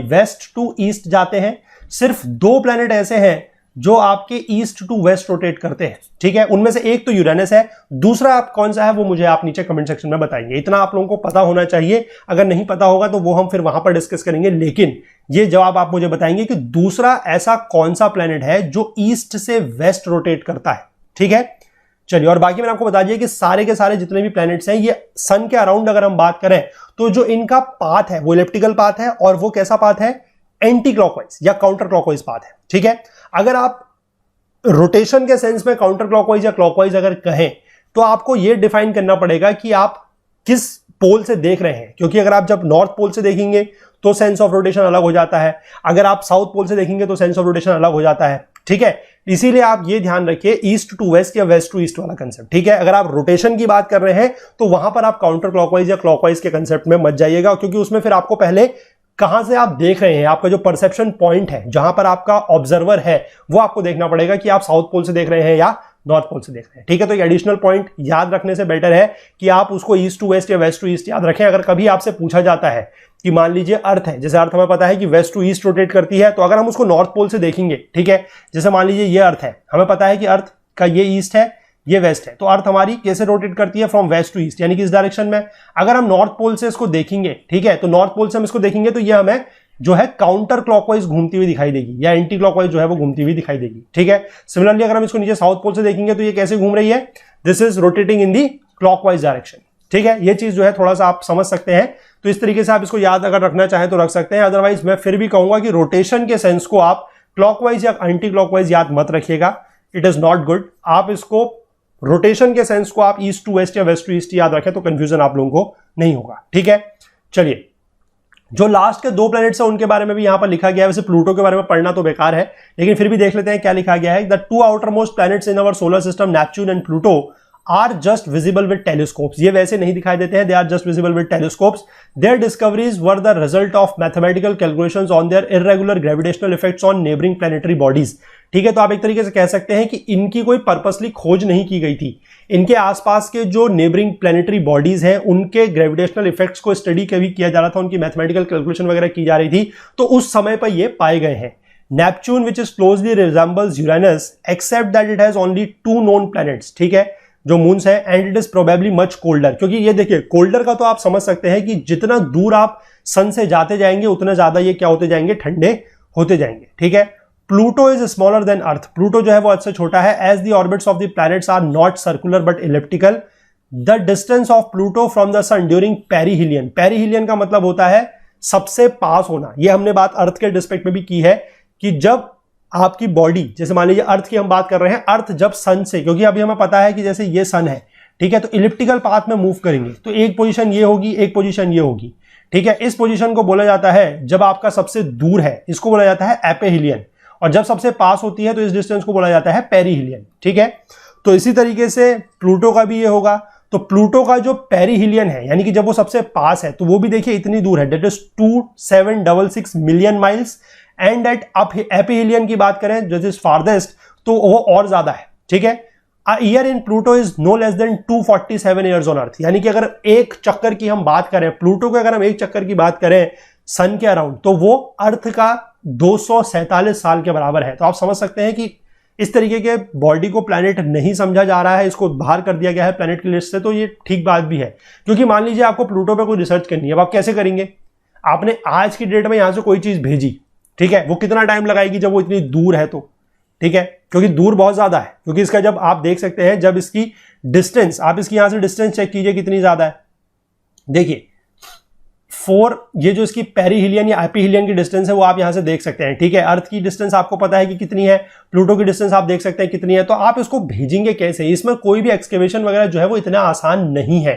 वेस्ट टू ईस्ट जाते हैं। सिर्फ 2 प्लैनेट ऐसे हैं जो आपके ईस्ट टू वेस्ट रोटेट करते हैं, ठीक है। उनमें से एक तो यूरेनस है, दूसरा आप कौन सा है वो मुझे आप नीचे कमेंट सेक्शन में बताएंगे। इतना आप लोगों को पता होना चाहिए, अगर नहीं पता होगा तो वो हम फिर वहां पर डिस्कस करेंगे, लेकिन ये जवाब आप मुझे बताएंगे कि दूसरा ऐसा कौन सा प्लैनेट है जो ईस्ट से वेस्ट रोटेट करता है, ठीक है। चलिए, और बाकी मैंने आपको बता दिया कि सारे के सारे जितने भी प्लैनेट्स हैं ये सन के अराउंड अगर हम बात करें तो जो इनका पाथ है वो इलिप्टिकल पाथ है, और वो कैसा पाथ है, एंटी क्लॉकवाइज या काउंटर क्लॉकवाइज पाथ है, ठीक है। अगर आप रोटेशन के सेंस में काउंटर क्लॉकवाइज या क्लॉकवाइज अगर कहें तो आपको यह डिफाइन करना पड़ेगा कि आप किस पोल से देख रहे हैं, क्योंकि अगर आप जब नॉर्थ पोल से देखेंगे तो सेंस ऑफ रोटेशन अलग हो जाता है, अगर आप साउथ पोल से देखेंगे तो सेंस ऑफ रोटेशन अलग हो जाता है, ठीक है। इसीलिए आप ये ध्यान रखिए ईस्ट टू वेस्ट या वेस्ट टू ईस्ट वाला कंसेप्ट, ठीक है। अगर आप रोटेशन की बात कर रहे हैं तो वहां पर आप काउंटर क्लॉकवाइज या क्लॉकवाइज के कंसेप्ट में मत जाइएगा, क्योंकि उसमें फिर आपको पहले कहां से आप देख रहे हैं, आपका जो परसेप्शन पॉइंट है, जहां पर आपका ऑब्जर्वर है, वो आपको देखना पड़ेगा कि आप साउथ पोल से देख रहे हैं या नॉर्थ पोल से देख रहे हैं, ठीक है। तो एक एडिशनल पॉइंट याद रखने से बेटर है कि आप उसको ईस्ट टू वेस्ट या वेस्ट टू ईस्ट याद रखें। अगर कभी आपसे पूछा जाता है कि मान लीजिए अर्थ है, जैसे अर्थ हमें पता है कि वेस्ट टू ईस्ट रोटेट करती है, तो अगर हम उसको नॉर्थ पोल से देखेंगे, ठीक है, जैसे मान लीजिए ये अर्थ है, हमें पता है कि अर्थ का ये ईस्ट है, ये वेस्ट है, तो अर्थ हमारी कैसे रोटेट करती है, फ्रॉम वेस्ट टू ईस्ट, यानी कि इस डायरेक्शन में। अगर हम नॉर्थ पोल से इसको देखेंगे, ठीक है, तो नॉर्थ पोल से हम इसको देखेंगे तो ये हमें जो है काउंटर क्लॉकवाइज घूमती हुई दिखाई देगी, या एंटी क्लॉकवाइज जो है वो घूमती हुई दिखाई देगी, ठीक है। सिमिलरली अगर हम इसको नीचे साउथ पोल से देखेंगे तो ये कैसे घूम रही है, this is rotating in the clockwise direction, ठीक है। ये चीज जो है थोड़ा सा आप समझ सकते हैं, तो इस तरीके से आप इसको याद अगर रखना चाहें तो रख सकते हैं। अदरवाइज मैं फिर भी कहूंगा कि रोटेशन के सेंस को आप क्लॉकवाइज या एंटी क्लॉकवाइज याद मत रखिएगा, इट इज नॉट गुड। आप इसको रोटेशन के सेंस को आप ईस्ट टू वेस्ट या वेस्ट टू ईस्ट याद रखें तो कंफ्यूजन आप लोगों को नहीं होगा, ठीक है। चलिए, जो लास्ट के 2 प्लैनेट्स हैं उनके बारे में भी यहां पर लिखा गया है। वैसे प्लूटो के बारे में पढ़ना तो बेकार है, लेकिन फिर भी देख लेते हैं क्या लिखा गया है। The 2 outermost planets in our solar system, Neptune and Pluto, are just visible with telescopes. ये वैसे नहीं दिखाई देते हैं, they are just visible with telescopes. Their discoveries were the result of mathematical calculations on their irregular gravitational effects on neighbouring planetary bodies, ठीक है। तो आप एक तरीके से कह सकते हैं कि इनकी कोई पर्पसली खोज नहीं की गई थी। इनके आसपास के जो नेबरिंग प्लैनेटरी बॉडीज हैं उनके ग्रेविटेशनल इफेक्ट्स को स्टडी कभी किया जा रहा था, उनकी मैथमेटिकल कैलकुलेशन वगैरह की जा रही थी, तो उस समय पर ये पाए गए हैं। Neptune which is closely resembles Uranus except that it has only 2 known planets, ठीक है, जो मून्स है, and it is probably much colder. क्योंकि ये देखिए, कोल्डर का तो आप समझ सकते हैं कि जितना दूर आप सन से जाते जाएंगे उतना ज्यादा ये क्या होते जाएंगे, ठंडे होते जाएंगे, ठीक है। Pluto is smaller than Earth, Pluto जो है वो अर्थ से छोटा है। As the orbits of the planets are not circular but elliptical, the distance of Pluto from the sun during perihelion, perihelion का मतलब होता है सबसे पास होना। ये हमने बात अर्थ के रिस्पेक्ट में भी की है कि जब आपकी बॉडी, जैसे मान लीजिए अर्थ की हम बात कर रहे हैं, अर्थ जब सन से, क्योंकि अभी हमें पता है कि जैसे ये सन है, ठीक है, तो इलिप्टिकल पाथ में मूव करेंगे तो एक पोजीशन ये होगी, एक पोजीशन ये होगी, ठीक है। इस पोजीशन को बोला जाता है जब आपका सबसे दूर है, इसको बोला जाता है एपेहिलियन, और जब सबसे पास होती है तो इस डिस्टेंस को बोला जाता है पेरीहिलियन, ठीक है। तो इसी तरीके से प्लूटो का भी ये होगा। तो प्लूटो का जो पेरीहिलियन है, यानी कि जब वो सबसे पास है, तो वो भी देखिए इतनी दूर है, that is 2766 million miles. And at aphelion की बात करें जो इज फारदेस्ट, तो वो और ज्यादा है, ठीक है। A year in Pluto is no less than 247 years on Earth, यानी कि अगर एक चक्कर की हम बात करें प्लूटो के, अगर हम एक चक्कर की बात करें सन के अराउंड, तो वो अर्थ का 247 साल के बराबर है। तो आप समझ सकते हैं कि इस तरीके के बॉडी को प्लैनेट नहीं समझा जा रहा है, इसको बाहर कर दिया गया है प्लैनेट की लिस्ट से, तो ये ठीक बात भी है। क्योंकि मान लीजिए आपको प्लूटो पे कोई रिसर्च करनी है, अब आप कैसे करेंगे? आपने आज की डेट में यहां से कोई चीज भेजी, ठीक है, वो कितना टाइम लगाएगी जब वो इतनी दूर है, तो ठीक है, क्योंकि दूर बहुत ज्यादा है। क्योंकि इसका जब आप देख सकते हैं, जब इसकी डिस्टेंस, आप इसकी यहां से डिस्टेंस चेक कीजिए कितनी ज्यादा है। देखिए 4, ये जो इसकी पेरीहिलियन या एपिहिलियन की डिस्टेंस है वो आप यहां से देख सकते हैं, ठीक है। अर्थ की डिस्टेंस आपको पता है कि कितनी है, प्लूटो की डिस्टेंस आप देख सकते हैं कितनी है। तो आप इसको भेजेंगे कैसे? इसमें कोई भी एक्सकेवेशन वगैरह जो है वो इतना आसान नहीं है,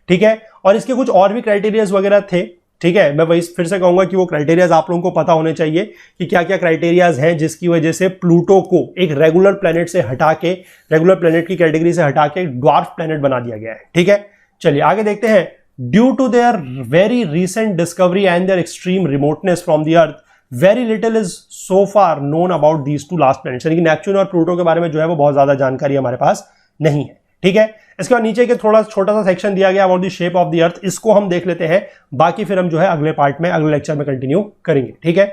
ठीक है। और इसके कुछ और भी क्राइटेरियाज वगैरह थे, ठीक है। मैं वही फिर से कहूंगा कि वो क्राइटेरियाज आप लोगों को पता होने चाहिए कि क्या क्या क्राइटेरियाज हैं जिसकी वजह से प्लूटो को एक रेगुलर प्लैनेट से हटा के, रेगुलर प्लैनेट की कैटेगरी से हटा के ड्वार्फ प्लैनेट बना दिया गया है, ठीक है। चलिए आगे देखते हैं। Due to their very recent discovery and their extreme remoteness from the Earth, very little is so far known about these two last planets, यानी कि नेपच्यून और प्लूटो के बारे में जो है वो बहुत ज्यादा जानकारी हमारे पास नहीं है, ठीक है। इसके बाद नीचे के थोड़ा छोटा सा सेक्शन दिया गया about the shape of the earth, इसको हम देख लेते हैं, बाकी फिर हम जो है अगले पार्ट में, अगले लेक्चर में कंटिन्यू करेंगे, ठीक है।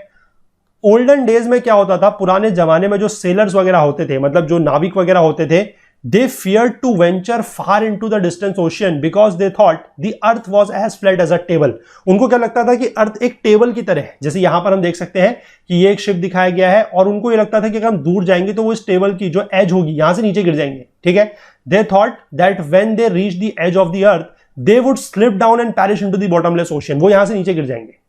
ओल्डन डेज में क्या होता था, पुराने जमाने में जो सेलर्स वगैरह होते थे, मतलब जो नाविक वगैरह होते थे, they feared to venture far into the distant ocean because they thought the earth was as flat as a table। उनको क्या लगता था कि अर्थ एक टेबल की तरह है। जैसे यहां पर हम देख सकते हैं कि ये एक शिप दिखाया गया है, और उनको ये लगता था कि अगर हम दूर जाएंगे तो वो इस टेबल की जो एज होगी यहां से नीचे गिर जाएंगे, ठीक है। they thought that when they reached the edge of the earth they would slip down and perish into the bottomless ocean, वो यहां से नीचे गिर जाएंगे।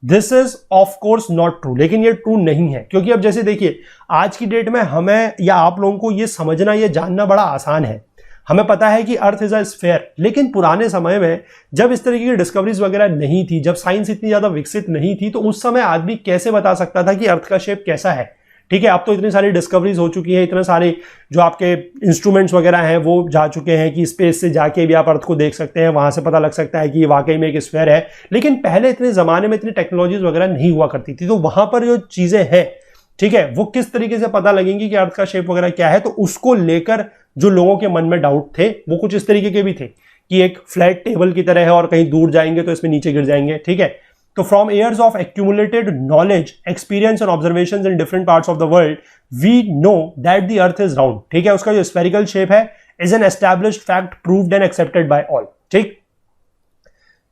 This is of course not true, लेकिन ये ट्रू नहीं है। क्योंकि अब जैसे देखिए, आज की डेट में हमें या आप लोगों को ये समझना, ये जानना बड़ा आसान है। हमें पता है कि अर्थ इज अ स्फेयर, लेकिन पुराने समय में जब इस तरीके की डिस्कवरीज वगैरह नहीं थी, जब साइंस इतनी ज्यादा विकसित नहीं थी, तो उस समय आदमी कैसे बता सकता था कि अर्थ का शेप कैसा है, ठीक है। अब तो इतनी सारी डिस्कवरीज हो चुकी है, इतने सारे जो आपके इंस्ट्रूमेंट्स वगैरह हैं वो जा चुके हैं कि स्पेस से जाके भी आप अर्थ को देख सकते हैं, वहां से पता लग सकता है कि ये वाकई में एक स्फेयर है। लेकिन पहले इतने जमाने में इतनी टेक्नोलॉजीज वगैरह नहीं हुआ करती थी, तो वहां पर जो चीजें हैं, ठीक है, वो किस तरीके से पता लगेंगी कि अर्थ का शेप वगैरह क्या है, तो उसको लेकर जो लोगों के मन में डाउट थे वो कुछ इस तरीके के भी थे कि एक फ्लैट टेबल की तरह है और कहीं दूर जाएंगे तो इसमें नीचे गिर जाएंगे, ठीक है। तो from years of accumulated knowledge, experience and observations in different parts of the world, we know that the Earth is round. ठीक है, उसका जो स्फेरिकल शेप है is an established fact, proved and accepted by all. ठीक,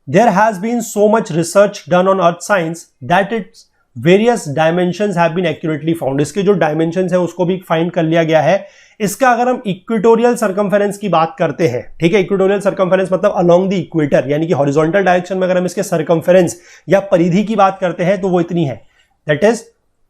there has been so much research done on earth science that its various dimensions have been accurately found। इसके जो dimensions है उसको भी फाइंड कर लिया गया है। इसका अगर हम इक्वेटोरियल सर्कमफेरेंस की बात करते हैं, ठीक है, इक्वेटोरियल सर्कमफेरेंस मतलब अलोंग द इक्वेटर, यानी कि हॉरिजॉन्टल डायरेक्शन में अगर हम इसके सर्कमफेरेंस या परिधि की बात करते हैं तो वो इतनी है, दैट इज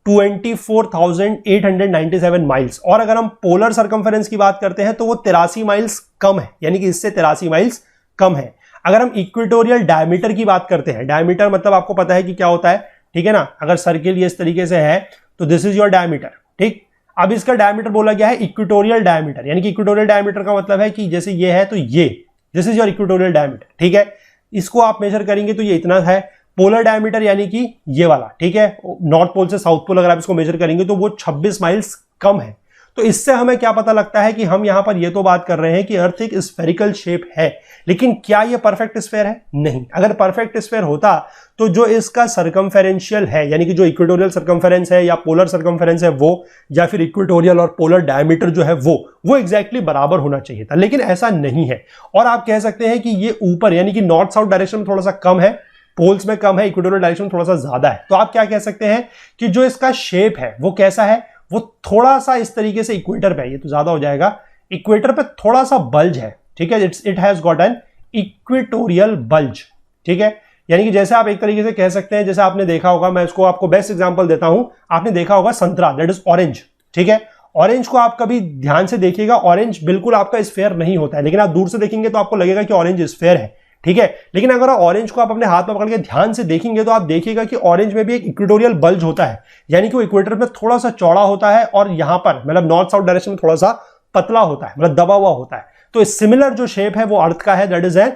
24,897 माइल्स। और अगर हम पोलर सर्कमफेरेंस की बात करते हैं तो वो 83 माइल्स कम है, यानी कि इससे 83 माइल्स कम है। अगर हम इक्वेटोरियल डायमीटर की बात करते हैं, डायमीटर मतलब आपको पता है कि क्या होता है, ठीक है ना, अगर सर्किल ये इस तरीके से है तो दिस इज योर डायमीटर। ठीक, अब इसका डायमीटर बोला गया है इक्वेटोरियल डायमीटर, यानी कि इक्वेटोरियल डायमीटर का मतलब है कि जैसे ये है तो ये, this is your equatorial diameter. ठीक है, इसको आप मेजर करेंगे तो ये इतना है। पोलर डायमीटर यानी कि ये वाला, ठीक है, नॉर्थ पोल से साउथ पोल अगर आप इसको मेजर करेंगे तो वो 26 माइल्स कम है। तो इससे हमें क्या पता लगता है कि हम यहां पर ये तो बात कर रहे हैं कि अर्थ एक स्फेरिकल शेप है, लेकिन क्या ये परफेक्ट स्फेयर है? नहीं। अगर परफेक्ट स्फेयर होता तो जो इसका सर्कमफेरेंशियल है, यानी कि जो इक्वेटोरियल सर्कमफेरेंस है या पोलर सर्कमफेरेंस है वो, या फिर इक्वेटोरियल और पोलर डायमीटर जो है वो एग्जैक्टली बराबर होना चाहिए था, लेकिन ऐसा नहीं है। और आप कह सकते हैं कि ये ऊपर यानी कि नॉर्थ साउथ डायरेक्शन में थोड़ा सा कम है, पोल्स में कम है, इक्वेटोरियल डायरेक्शन में थोड़ा सा ज्यादा है। तो आप क्या कह सकते हैं कि जो इसका शेप है वो कैसा है, वो थोड़ा सा इस तरीके से इक्वेटर पे, ये तो ज्यादा हो जाएगा, इक्वेटर पे थोड़ा सा बल्ज है। ठीक है, it has got an equatorial bulge. ठीक है, यानी कि जैसे आप एक तरीके से कह सकते हैं, जैसे आपने देखा होगा, मैं इसको आपको बेस्ट एग्जांपल देता हूं, आपने देखा होगा संतरा, दैट इज ऑरेंज। ठीक है, ऑरेंज को आप कभी ध्यान से देखिएगा, ऑरेंज बिल्कुल आपका स्फेयर नहीं होता है, लेकिन आप दूर से देखेंगे तो आपको लगेगा कि ऑरेंज स्फेयर है। ठीक है, लेकिन अगर ऑरेंज को आप अपने हाथ में पकड़ के ध्यान से देखेंगे तो आप देखिएगा कि ऑरेंज में भी एक इक्वेटोरियल बल्ज होता है, यानी कि वो इक्वेटर में थोड़ा सा चौड़ा होता है और यहां पर मतलब नॉर्थ साउथ डायरेक्शन में थोड़ा सा पतला होता है, मतलब दबा हुआ होता है। तो सिमिलर जो शेप है वो अर्थ का है, that is a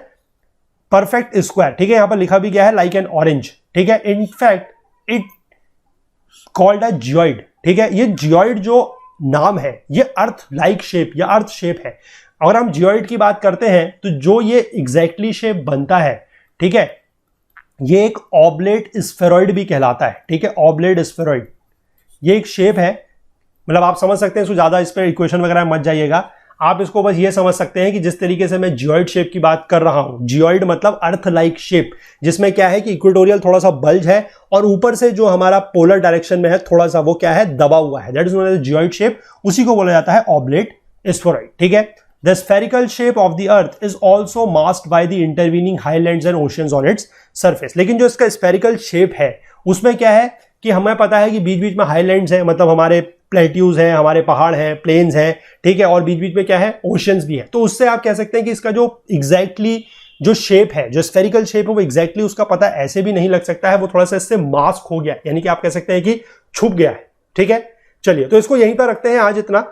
perfect square. ठीक है, यहां पर लिखा भी गया है लाइक एन ऑरेंज। ठीक है, in fact it called a geoid. ठीक है, ये जियोइड जो नाम है ये अर्थ लाइक शेप या अर्थ शेप है। अगर हम जियोइड की बात करते हैं तो जो ये एग्जैक्टली शेप बनता है, ठीक है, ये एक ऑब्लेट स्फेरॉइड भी कहलाता है। ठीक है, ऑब्लेट स्फेरॉइड ये एक शेप है, मतलब आप समझ सकते हैं, इसको ज्यादा इस पर इक्वेशन वगैरह मत जाइएगा, आप इसको बस ये समझ सकते हैं कि जिस तरीके से मैं जियोइड शेप की बात कर रहा हूं, जियोइड मतलब अर्थ लाइक शेप, जिसमें क्या है कि इक्वेटोरियल थोड़ा सा बल्ज है और ऊपर से जो हमारा पोलर डायरेक्शन में है थोड़ा सा वो क्या है, दबा हुआ है, that is known as geoid shape, उसी को बोला जाता है ऑब्लेट स्फेरॉइड। ठीक है, The spherical shape of the earth is also masked by the intervening highlands and oceans on its surface। लेकिन जो इसका spherical shape है उसमें क्या है कि हमें पता है कि बीच बीच में हाईलैंड्स हैं, मतलब हमारे प्लेट्यूज हैं, हमारे पहाड़ हैं, प्लेन्स हैं, ठीक है, और बीच बीच में क्या है, ओशंस भी है। तो उससे आप कह सकते हैं कि इसका जो एग्जैक्टली जो शेप है, जो स्फेरिकल शेप है, वो एग्जैक्टली उसका पता ऐसे भी नहीं लग सकता है, वो थोड़ा सा इससे मास्क हो गया, यानी कि आप कह सकते हैं कि छुप गया है। ठीक है, चलिए तो इसको यहीं पर रखते हैं आज इतना।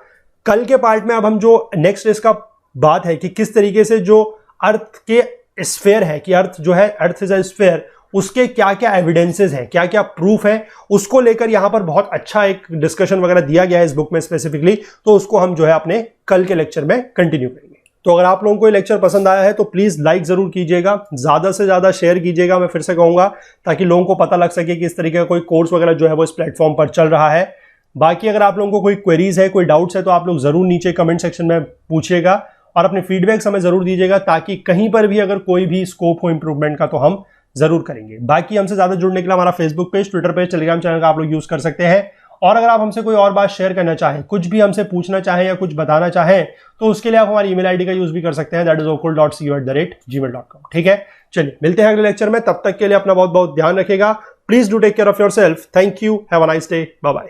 कल के पार्ट में अब हम जो नेक्स्ट इसका बात है कि किस तरीके से जो अर्थ के स्फेयर है, कि अर्थ जो है, अर्थ इज अ स्फेयर, उसके क्या क्या एविडेंसेस हैं, क्या क्या प्रूफ है, उसको लेकर यहां पर बहुत अच्छा एक डिस्कशन वगैरह दिया गया है इस बुक में स्पेसिफिकली। तो उसको हम जो है अपने कल के लेक्चर में कंटिन्यू करेंगे। तो अगर आप लोगों को ये लेक्चर पसंद आया है तो प्लीज लाइक जरूर कीजिएगा, ज्यादा से ज्यादा शेयर कीजिएगा, मैं फिर से कहूंगा, ताकि लोगों को पता लग सके कि इस तरीके का कोई कोर्स वगैरह जो है वो इस प्लेटफॉर्म पर चल रहा है। बाकी अगर आप लोगों को कोई क्वेरीज है, कोई डाउट्स है, तो आप लोग जरूर नीचे कमेंट सेक्शन में पूछिएगा और अपने फीडबैक हमें जरूर दीजिएगा, ताकि कहीं पर भी अगर कोई भी स्कोप हो इंप्रूवमेंट का तो हम जरूर करेंगे। बाकी हमसे ज्यादा जुड़ने के लिए हमारा Facebook page, Twitter page, Telegram channel का आप लोग यूज कर सकते हैं। और अगर आप हमसे कोई और बात शेयर करना चाहें, कुछ भी हमसे पूछना चाहें या कुछ बताना चाहें, तो उसके लिए आप हमारी ईमेल आईडी का यूज भी कर सकते हैं, दैट इज okul.co@gmail.com। ठीक है, चलिए मिलते हैं अगले लेक्चर में, तब तक के लिए अपना बहुत बहुत ध्यान रखिएगा। Please do take care of yourself. Thank you, have a nice day, bye bye.